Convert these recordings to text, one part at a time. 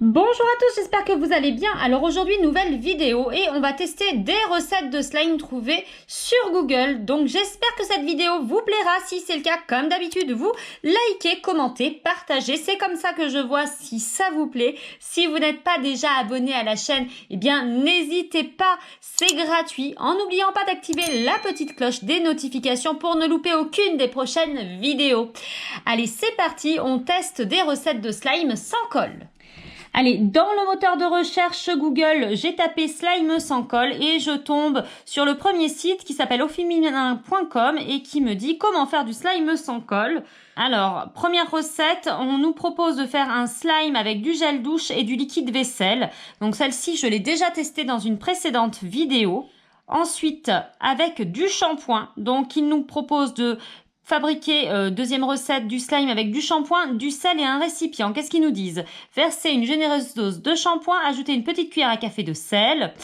Bonjour à tous, j'espère que vous allez bien. Alors aujourd'hui, nouvelle vidéo et on va tester des recettes de slime trouvées sur Google. Donc j'espère que cette vidéo vous plaira. Si c'est le cas, comme d'habitude, vous likez, commentez, partagez. C'est comme ça que je vois si ça vous plaît. Si vous n'êtes pas déjà abonné à la chaîne, eh bien n'hésitez pas, c'est gratuit. En n'oubliant pas d'activer la petite cloche des notifications pour ne louper aucune des prochaines vidéos. Allez, c'est parti, on teste des recettes de slime sans colle. Allez, dans le moteur de recherche Google, j'ai tapé slime sans colle et je tombe sur le premier site qui s'appelle aufeminin.com et qui me dit comment faire du slime sans colle. Alors, première recette, on nous propose de faire un slime avec du gel douche et du liquide vaisselle. Donc celle-ci, je l'ai déjà testée dans une précédente vidéo. Ensuite, avec du shampoing, donc il nous propose de fabriquer, deuxième recette, du slime avec du shampoing, du sel et un récipient. Qu'est-ce qu'ils nous disent? Verser une généreuse dose de shampoing, ajouter une petite cuillère à café de sel,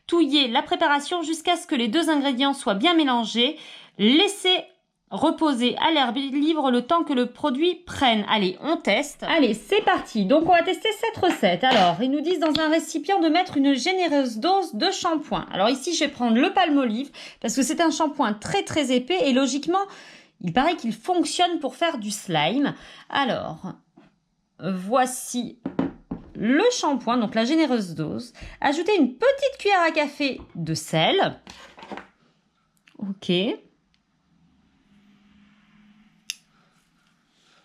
touiller la préparation jusqu'à ce que les deux ingrédients soient bien mélangés, laisser reposer à l'air libre le temps que le produit prenne. Allez, on teste. Allez, c'est parti. Donc, on va tester cette recette. Alors, ils nous disent dans un récipient de mettre une généreuse dose de shampoing. Alors ici, je vais prendre le Palmolive parce que c'est un shampoing très très épais et logiquement, il paraît qu'il fonctionne pour faire du slime. Alors, voici le shampoing, donc la généreuse dose. Ajoutez une petite cuillère à café de sel. Ok.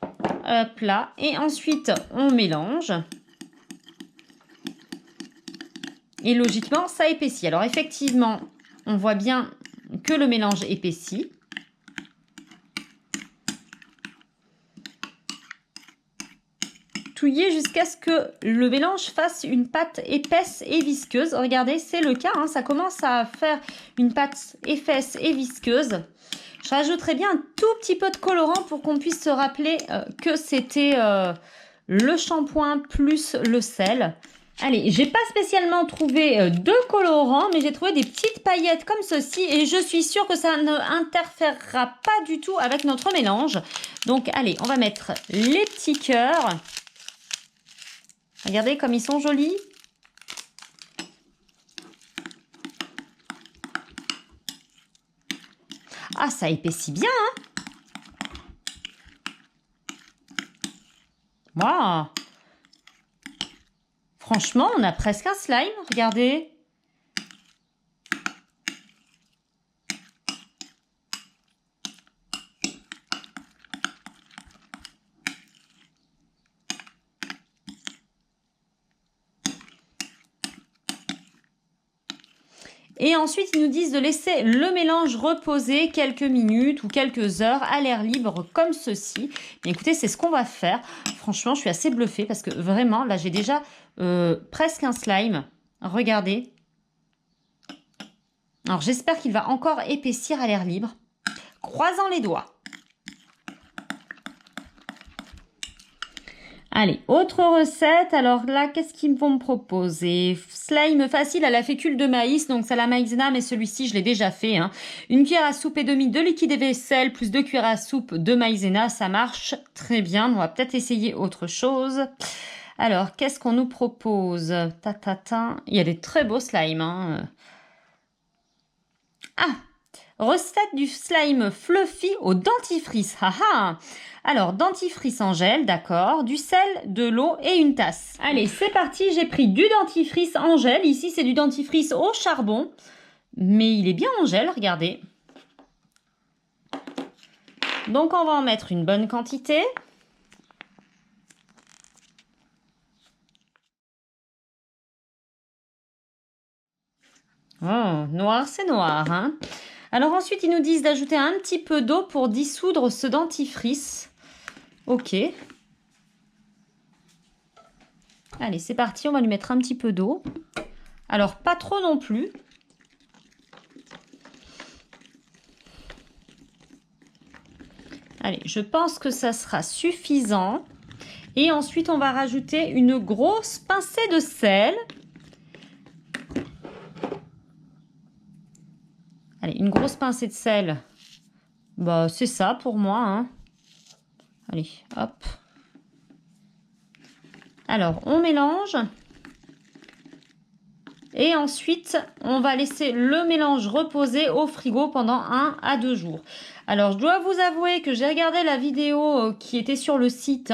Hop là. Et ensuite, on mélange. Et logiquement, ça épaissit. Alors effectivement, on voit bien que le mélange épaissit. Touiller jusqu'à ce que le mélange fasse une pâte épaisse et visqueuse. Regardez, c'est le cas, hein, ça commence à faire une pâte épaisse et visqueuse. Je rajouterai bien un tout petit peu de colorant pour qu'on puisse se rappeler que c'était le shampoing plus le sel. Allez, j'ai pas spécialement trouvé de colorant, mais j'ai trouvé des petites paillettes comme ceci et je suis sûre que ça ne interférera pas du tout avec notre mélange. Donc allez, on va mettre les petits cœurs. Regardez comme ils sont jolis. Ah, ça épaissit bien, hein? Waouh! Franchement, on a presque un slime, regardez. Et ensuite, ils nous disent de laisser le mélange reposer quelques minutes ou quelques heures à l'air libre comme ceci. Et écoutez, c'est ce qu'on va faire. Franchement, je suis assez bluffée parce que vraiment, là, j'ai déjà presque un slime. Regardez. Alors, j'espère qu'il va encore épaissir à l'air libre. Croisons les doigts. Allez, autre recette. Alors là, qu'est-ce qu'ils vont me proposer? Slime facile à la fécule de maïs. Donc c'est la maïzena, mais celui-ci, je l'ai déjà fait. Hein. Une cuillère à soupe et demie de liquide et vaisselle, plus 2 cuillères à soupe de maïzena. Ça marche très bien. On va peut-être essayer autre chose. Alors, qu'est-ce qu'on nous propose? Il y a des très beaux slimes. Hein. Ah! Recette du slime fluffy au dentifrice. Haha. Alors, dentifrice en gel, d'accord. Du sel, de l'eau et une tasse. Allez, c'est parti. J'ai pris du dentifrice en gel. Ici, c'est du dentifrice au charbon. Mais il est bien en gel, regardez. Donc, on va en mettre une bonne quantité. Oh, noir, c'est noir, hein. Alors ensuite, ils nous disent d'ajouter un petit peu d'eau pour dissoudre ce dentifrice. Ok. Allez, c'est parti, on va lui mettre un petit peu d'eau. Alors, pas trop non plus. Allez, je pense que ça sera suffisant. Et ensuite, on va rajouter une grosse pincée de sel. Allez, une grosse pincée de sel. Bah, c'est ça pour moi, hein. Allez, hop. Alors, on mélange. Et ensuite, on va laisser le mélange reposer au frigo pendant 1 à 2 jours. Alors, je dois vous avouer que j'ai regardé la vidéo qui était sur le site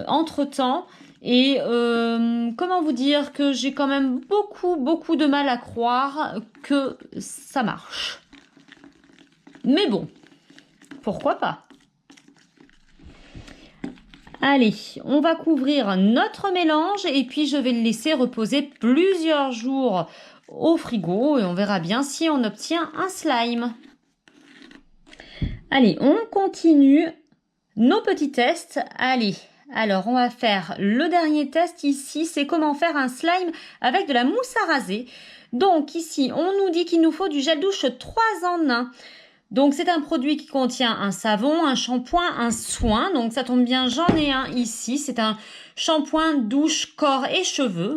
entre-temps. Et comment vous dire que j'ai quand même beaucoup de mal à croire que ça marche. Mais bon, pourquoi pas? Allez, on va couvrir notre mélange et puis je vais le laisser reposer plusieurs jours au frigo et on verra bien si on obtient un slime. Allez, on continue nos petits tests. Allez, alors on va faire le dernier test ici, c'est comment faire un slime avec de la mousse à raser. Donc ici, on nous dit qu'il nous faut du gel douche 3 en 1. Donc c'est un produit qui contient un savon, un shampoing, un soin. Donc ça tombe bien, j'en ai un ici. C'est un shampoing douche, corps et cheveux.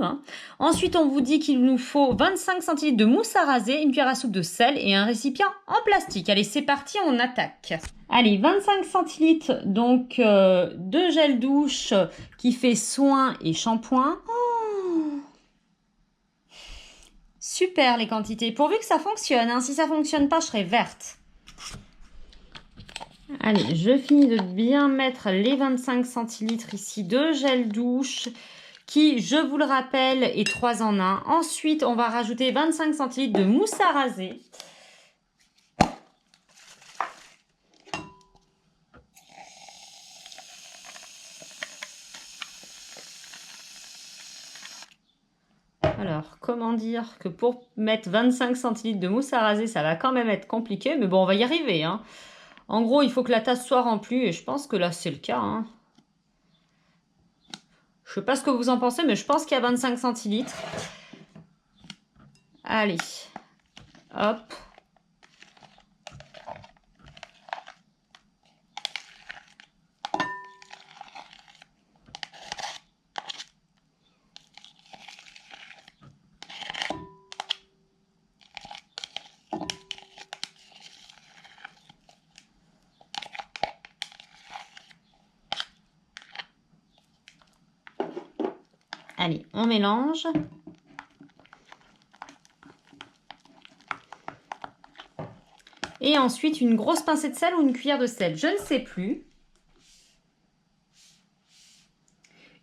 Ensuite, on vous dit qu'il nous faut 25 cl de mousse à raser, une cuillère à soupe de sel et un récipient en plastique. Allez, c'est parti, on attaque. Allez, 25 cl donc de gel douche qui fait soin et shampoing. Oh, super les quantités, pourvu que ça fonctionne. Si ça fonctionne pas, je serai verte. Allez, je finis de bien mettre les 25 centilitres ici de gel douche qui, je vous le rappelle, est 3 en 1. Ensuite, on va rajouter 25 centilitres de mousse à raser. Alors, comment dire que pour mettre 25 centilitres de mousse à raser, ça va quand même être compliqué, mais bon, on va y arriver. En gros, il faut que la tasse soit remplie et je pense que là, c'est le cas. Je ne sais pas ce que vous en pensez, mais je pense qu'il y a 25 centilitres. Allez, hop. Allez, on mélange. Et ensuite, une grosse pincée de sel ou une cuillère de sel, je ne sais plus.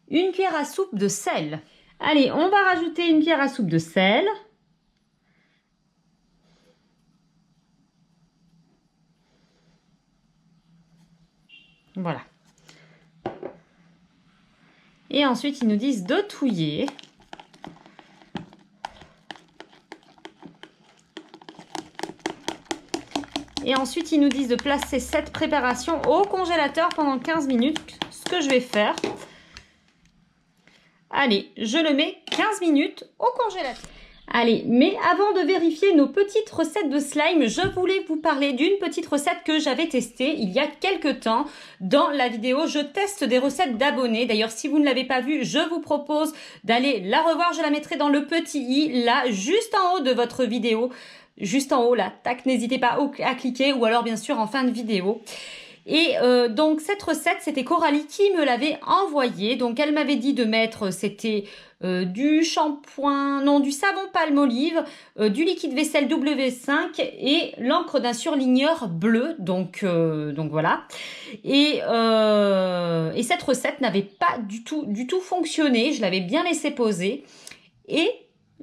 Une cuillère à soupe de sel. Allez, on va rajouter une cuillère à soupe de sel. Voilà. Et ensuite, ils nous disent de touiller. Et ensuite, ils nous disent de placer cette préparation au congélateur pendant 15 minutes, ce que je vais faire. Allez, je le mets 15 minutes au congélateur. Allez, mais avant de vérifier nos petites recettes de slime, je voulais vous parler d'une petite recette que j'avais testée il y a quelques temps. Dans la vidéo, je teste des recettes d'abonnés. D'ailleurs, si vous ne l'avez pas vue, je vous propose d'aller la revoir. Je la mettrai dans le petit i, là, juste en haut de votre vidéo. Juste en haut, là, tac, n'hésitez pas à cliquer ou alors, bien sûr, en fin de vidéo. Et donc cette recette, c'était Coralie qui me l'avait envoyée. Donc elle m'avait dit de mettre, c'était du shampoing, non, du savon Palmolive, du liquide vaisselle W5 et l'encre d'un surligneur bleu. Donc voilà. Et cette recette n'avait pas du tout fonctionné. Je l'avais bien laissé poser. Et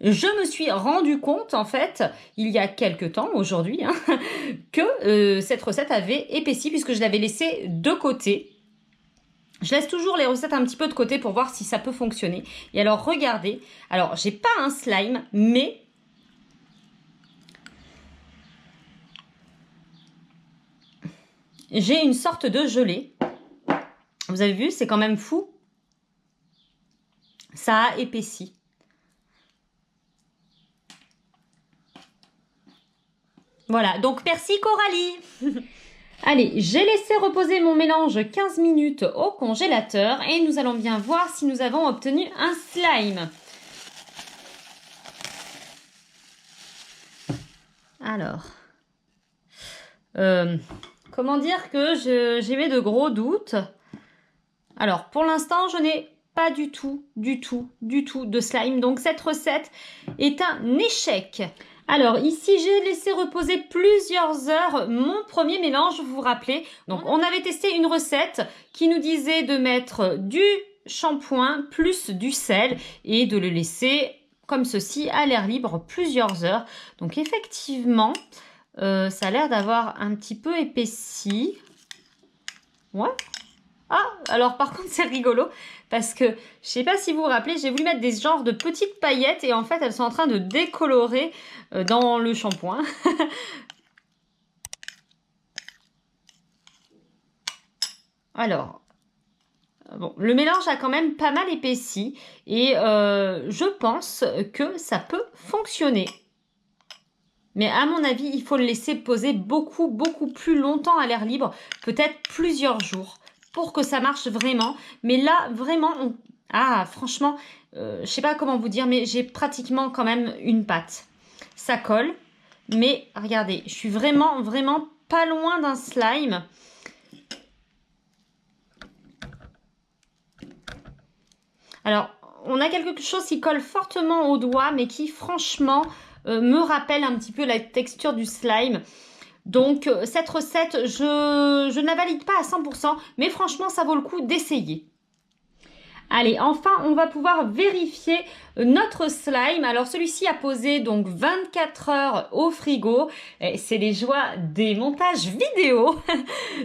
je me suis rendu compte, en fait, il y a quelques temps, aujourd'hui, que cette recette avait épaissi puisque je l'avais laissée de côté. Je laisse toujours les recettes un petit peu de côté pour voir si ça peut fonctionner. Et alors, regardez. Alors, j'ai pas un slime, mais j'ai une sorte de gelée. Vous avez vu, c'est quand même fou. Ça a épaissi. Voilà, donc merci Coralie. Allez, j'ai laissé reposer mon mélange 15 minutes au congélateur et nous allons bien voir si nous avons obtenu un slime. Alors, comment dire que j'émets de gros doutes. Alors, pour l'instant, je n'ai pas du tout de slime. Donc cette recette est un échec. Alors ici, j'ai laissé reposer plusieurs heures mon premier mélange, vous vous rappelez. Donc on avait testé une recette qui nous disait de mettre du shampoing plus du sel et de le laisser comme ceci à l'air libre plusieurs heures. Donc effectivement, ça a l'air d'avoir un petit peu épaissi. Ouais. Ah, alors par contre c'est rigolo parce que je sais pas si vous vous rappelez, j'ai voulu mettre des genres de petites paillettes et en fait elles sont en train de décolorer dans le shampoing. Alors, bon, le mélange a quand même pas mal épaissi et je pense que ça peut fonctionner. Mais à mon avis, il faut le laisser poser beaucoup plus longtemps à l'air libre, peut-être plusieurs jours, pour que ça marche vraiment. Mais là, vraiment, ah, franchement, je sais pas comment vous dire, mais j'ai pratiquement quand même une pâte. Ça colle, mais regardez, je suis vraiment pas loin d'un slime. Alors, on a quelque chose qui colle fortement au doigt, mais qui, franchement, me rappelle un petit peu la texture du slime. Donc, cette recette, je ne la valide pas à 100%, mais franchement, ça vaut le coup d'essayer. Allez, enfin, on va pouvoir vérifier notre slime. Alors, celui-ci a posé donc 24 heures au frigo. C'est les joies des montages vidéo.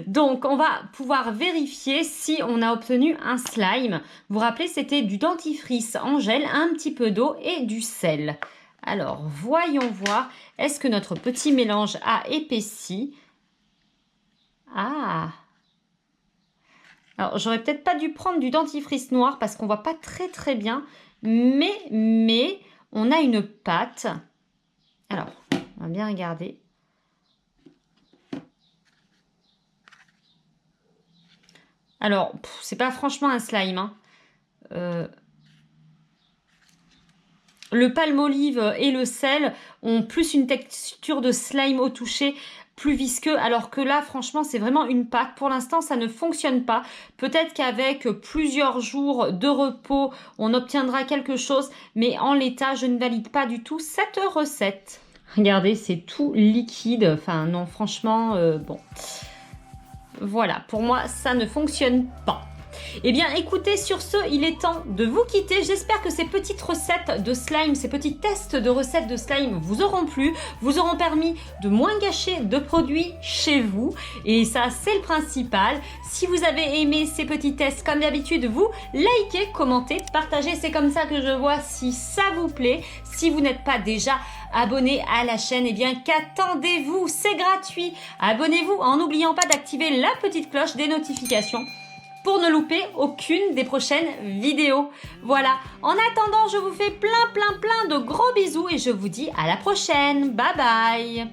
Donc, on va pouvoir vérifier si on a obtenu un slime. Vous vous rappelez, c'était du dentifrice en gel, un petit peu d'eau et du sel. Alors, voyons voir. Est-ce que notre petit mélange a épaissi? Ah! Alors, j'aurais peut-être pas dû prendre du dentifrice noir parce qu'on voit pas très bien. Mais, on a une pâte. Alors, on va bien regarder. Alors, c'est pas franchement un slime. Hein. Le palmolive et le sel ont plus une texture de slime au toucher, plus visqueux, alors que là, franchement, c'est vraiment une pâte. Pour l'instant, ça ne fonctionne pas. Peut-être qu'avec plusieurs jours de repos, on obtiendra quelque chose, mais en l'état, je ne valide pas du tout cette recette. Regardez, c'est tout liquide. Enfin, non, franchement, bon. Voilà, pour moi, ça ne fonctionne pas. Eh bien, écoutez, sur ce, il est temps de vous quitter. J'espère que ces petites recettes de slime, ces petits tests de recettes de slime vous auront plu, vous auront permis de moins gâcher de produits chez vous. Et ça, c'est le principal. Si vous avez aimé ces petits tests, comme d'habitude, vous likez, commentez, partagez. C'est comme ça que je vois si ça vous plaît. Si vous n'êtes pas déjà abonné à la chaîne, eh bien, qu'attendez-vous? C'est gratuit. Abonnez-vous en n'oubliant pas d'activer la petite cloche des notifications pour ne louper aucune des prochaines vidéos. Voilà, en attendant, je vous fais plein de gros bisous et je vous dis à la prochaine. Bye bye.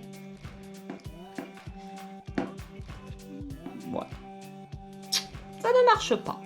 Ouais. Ça ne marche pas.